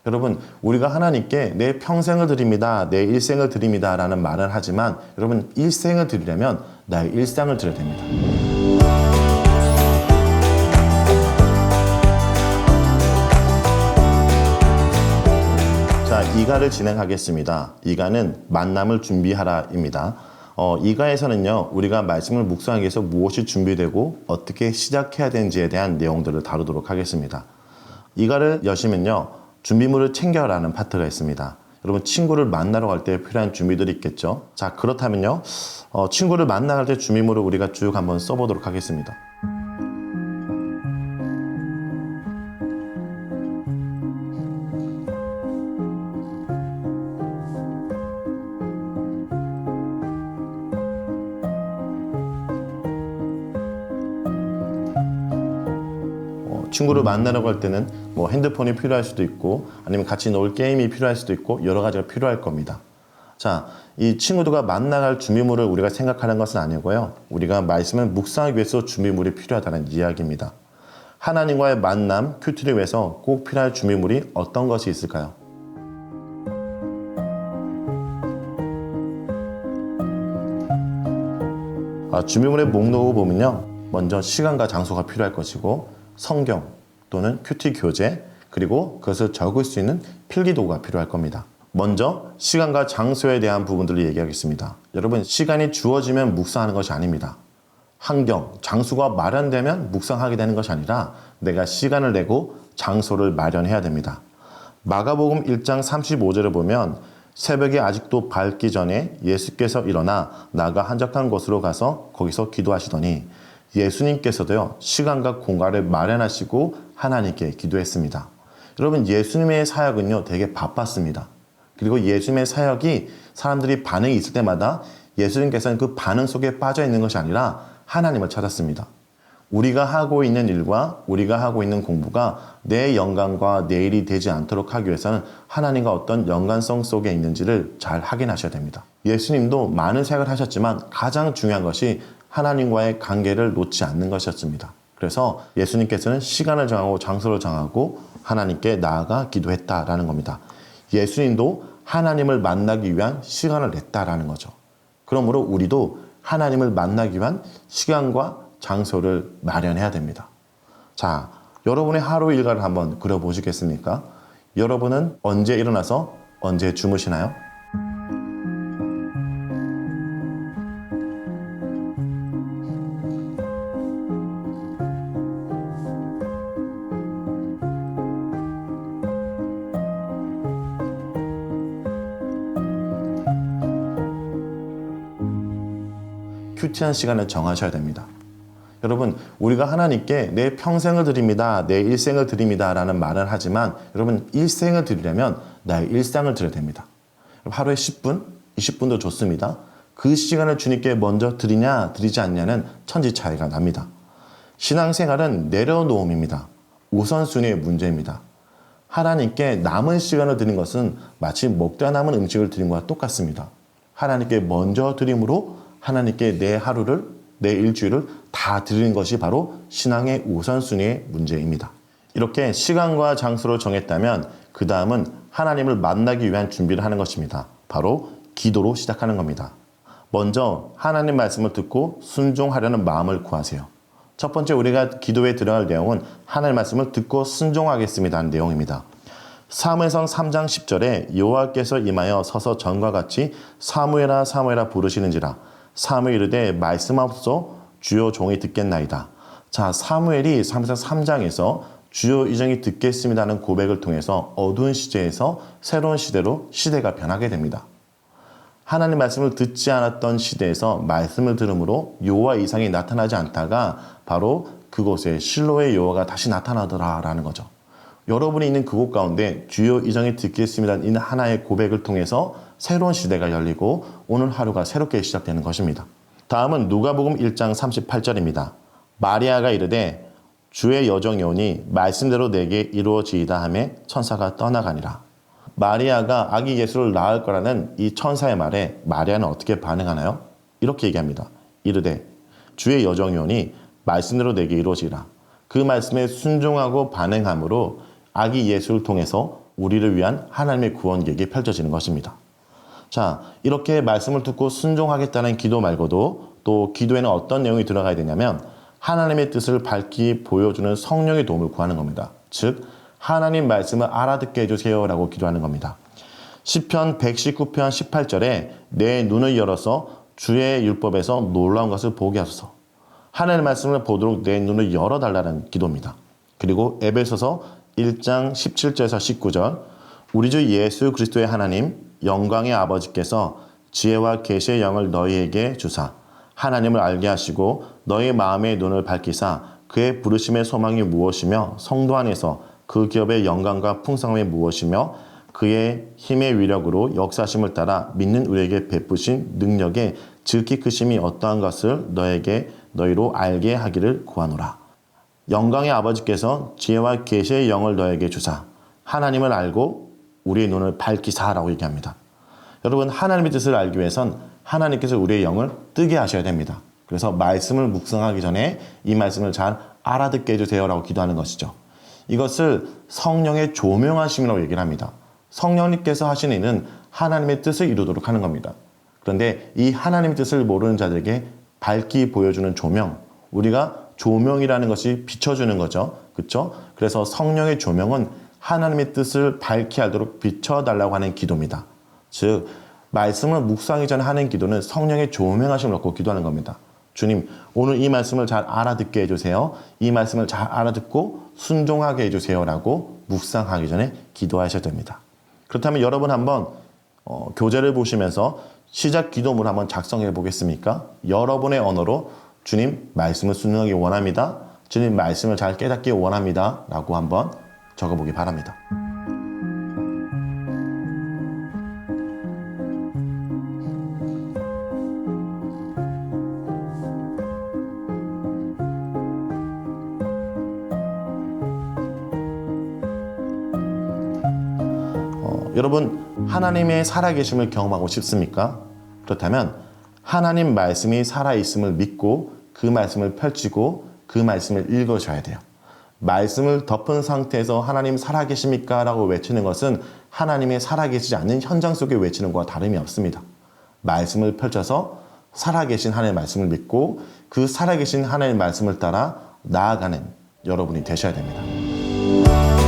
여러분, 우리가 하나님께 내 평생을 드립니다, 내 일생을 드립니다 라는 말을 하지만 여러분, 일생을 드리려면 나의 일상을 드려야 됩니다. 자, 이가를 진행하겠습니다. 이가는 만남을 준비하라입니다. 이가에서는요, 우리가 말씀을 묵상하기 위해서 무엇이 준비되고 어떻게 시작해야 되는지에 대한 내용들을 다루도록 하겠습니다. 이가를 여시면요, 준비물을 챙겨라는 파트가 있습니다. 여러분, 친구를 만나러 갈 때 필요한 준비들이 있겠죠? 자, 그렇다면요, 친구를 만나갈 때 준비물을 우리가 쭉 한번 써보도록 하겠습니다. 친구를 만나러 갈 때는 뭐 핸드폰이 필요할 수도 있고 아니면 같이 놀 게임이 필요할 수도 있고 여러 가지가 필요할 겁니다. 자, 이 친구들과 만나갈 준비물을 우리가 생각하는 것은 아니고요. 우리가 말씀을 묵상하기 위해서 준비물이 필요하다는 이야기입니다. 하나님과의 만남, 큐티를 위해서 꼭 필요할 준비물이 어떤 것이 있을까요? 준비물의 목록을 보면요. 먼저 시간과 장소가 필요할 것이고 성경 또는 큐티 교재 그리고 그것을 적을 수 있는 필기도구가 필요할 겁니다. 먼저 시간과 장소에 대한 부분들을 얘기하겠습니다. 여러분, 시간이 주어지면 묵상하는 것이 아닙니다. 환경, 장소가 마련되면 묵상하게 되는 것이 아니라 내가 시간을 내고 장소를 마련해야 됩니다. 마가복음 1장 35절을 보면 새벽에 아직도 밝기 전에 예수께서 일어나 나가 한적한 곳으로 가서 거기서 기도하시더니 예수님께서도요, 시간과 공간을 마련하시고 하나님께 기도했습니다. 여러분, 예수님의 사역은요, 되게 바빴습니다. 그리고 예수님의 사역이 사람들이 반응이 있을 때마다 예수님께서는 그 반응 속에 빠져 있는 것이 아니라 하나님을 찾았습니다. 우리가 하고 있는 일과 우리가 하고 있는 공부가 내 영광과 내 일이 되지 않도록 하기 위해서는 하나님과 어떤 연관성 속에 있는지를 잘 확인하셔야 됩니다. 예수님도 많은 사역을 하셨지만 가장 중요한 것이 하나님과의 관계를 놓지 않는 것이었습니다. 그래서 예수님께서는 시간을 정하고 장소를 정하고 하나님께 나아가 기도했다라는 겁니다. 예수님도 하나님을 만나기 위한 시간을 냈다라는 거죠. 그러므로 우리도 하나님을 만나기 위한 시간과 장소를 마련해야 됩니다. 자, 여러분의 하루 일과를 한번 그려보시겠습니까? 여러분은 언제 일어나서 언제 주무시나요? 큐티한 시간을 정하셔야 됩니다. 여러분, 우리가 하나님께 내 평생을 드립니다, 내 일생을 드립니다 라는 말을 하지만 여러분, 일생을 드리려면 나의 일상을 드려야 됩니다. 하루에 10분, 20분도 좋습니다. 그 시간을 주님께 먼저 드리냐 드리지 않냐는 천지 차이가 납니다. 신앙생활은 내려놓음입니다. 우선순위의 문제입니다. 하나님께 남은 시간을 드린 것은 마치 먹다 남은 음식을 드린 것과 똑같습니다. 하나님께 먼저 드림으로 하나님께 내 하루를, 내 일주일을 다 드리는 것이 바로 신앙의 우선순위의 문제입니다. 이렇게 시간과 장소를 정했다면 그 다음은 하나님을 만나기 위한 준비를 하는 것입니다. 바로 기도로 시작하는 겁니다. 먼저 하나님 말씀을 듣고 순종하려는 마음을 구하세요. 첫 번째 우리가 기도에 들어갈 내용은 하나님 말씀을 듣고 순종하겠습니다 하는 내용입니다. 사무엘상 3장 10절에 여호와께서 임하여 서서 전과 같이 사무엘아 사무엘아 부르시는지라 사무엘이 이르되 말씀하옵소서 주여 종이 듣겠나이다. 자, 사무엘이 사무엘상 3장에서 주여 이 종이 듣겠습니다 하는 고백을 통해서 어두운 시대에서 새로운 시대로 시대가 변하게 됩니다. 하나님 말씀을 듣지 않았던 시대에서 말씀을 들음으로 여호와 이상이 나타나지 않다가 바로 그곳에 실로의 여호와가 다시 나타나더라라는 거죠. 여러분이 있는 그곳 가운데 주여 이 종이 듣겠습니다 이 하나의 고백을 통해서 새로운 시대가 열리고 오늘 하루가 새롭게 시작되는 것입니다. 다음은 누가복음 1장 38절입니다. 마리아가 이르되 주의 여정이 오니 말씀대로 내게 이루어지이다 하매 천사가 떠나가니라. 마리아가 아기 예수를 낳을 거라는 이 천사의 말에 마리아는 어떻게 반응하나요? 이렇게 얘기합니다. 이르되 주의 여정이 오니 말씀대로 내게 이루어지라. 그 말씀에 순종하고 반응함으로 아기 예수를 통해서 우리를 위한 하나님의 구원 계획이 펼쳐지는 것입니다. 자, 이렇게 말씀을 듣고 순종하겠다는 기도 말고도 또 기도에는 어떤 내용이 들어가야 되냐면 하나님의 뜻을 밝히 보여주는 성령의 도움을 구하는 겁니다. 즉 하나님 말씀을 알아듣게 해주세요 라고 기도하는 겁니다. 시편 119편 18절에 내 눈을 열어서 주의 율법에서 놀라운 것을 보게 하소서. 하나님의 말씀을 보도록 내 눈을 열어달라는 기도입니다. 그리고 에베소서 1장 17절에서 19절 우리 주 예수 그리스도의 하나님 영광의 아버지께서 지혜와 계시의 영을 너희에게 주사 하나님을 알게 하시고 너희 마음의 눈을 밝히사 그의 부르심의 소망이 무엇이며 성도 안에서 그 기업의 영광과 풍성함이 무엇이며 그의 힘의 위력으로 역사심을 따라 믿는 우리에게 베푸신 능력의 즉히 크심이 어떠한 것을 너희로 알게 하기를 구하노라. 영광의 아버지께서 지혜와 계시의 영을 너에게 주사 하나님을 알고 우리의 눈을 밝히사라고 얘기합니다. 여러분 하나님의 뜻을 알기 위해선 하나님께서 우리의 영을 뜨게 하셔야 됩니다. 그래서 말씀을 묵상하기 전에 이 말씀을 잘 알아듣게 해주세요 라고 기도하는 것이죠. 이것을 성령의 조명하심이라고 얘기를 합니다. 성령님께서 하시는 일은 하나님의 뜻을 이루도록 하는 겁니다. 그런데 이 하나님의 뜻을 모르는 자들에게 밝히 보여주는 조명, 우리가 조명이라는 것이 비춰주는 거죠. 그렇죠? 그래서 성령의 조명은 하나님의 뜻을 밝히 알도록 비춰달라고 하는 기도입니다. 즉 말씀을 묵상하기 전에 하는 기도는 성령의 조명하심을 얻고 기도하는 겁니다. 주님, 오늘 이 말씀을 잘 알아듣게 해주세요. 이 말씀을 잘 알아듣고 순종하게 해주세요 라고 묵상하기 전에 기도하셔야 됩니다. 그렇다면 여러분 한번 교재를 보시면서 시작 기도문을 한번 작성해 보겠습니까? 여러분의 언어로 주님 말씀을 순종하기 원합니다. 주님 말씀을 잘 깨닫기 원합니다. 라고 한번 적어보기 바랍니다. 여러분 하나님의 살아계심을 경험하고 싶습니까? 그렇다면 하나님 말씀이 살아있음을 믿고 그 말씀을 펼치고 그 말씀을 읽으셔야 돼요. 말씀을 덮은 상태에서 하나님 살아계십니까? 라고 외치는 것은 하나님의 살아계시지 않는 현장 속에 외치는 것과 다름이 없습니다. 말씀을 펼쳐서 살아계신 하나님의 말씀을 믿고 그 살아계신 하나님의 말씀을 따라 나아가는 여러분이 되셔야 됩니다.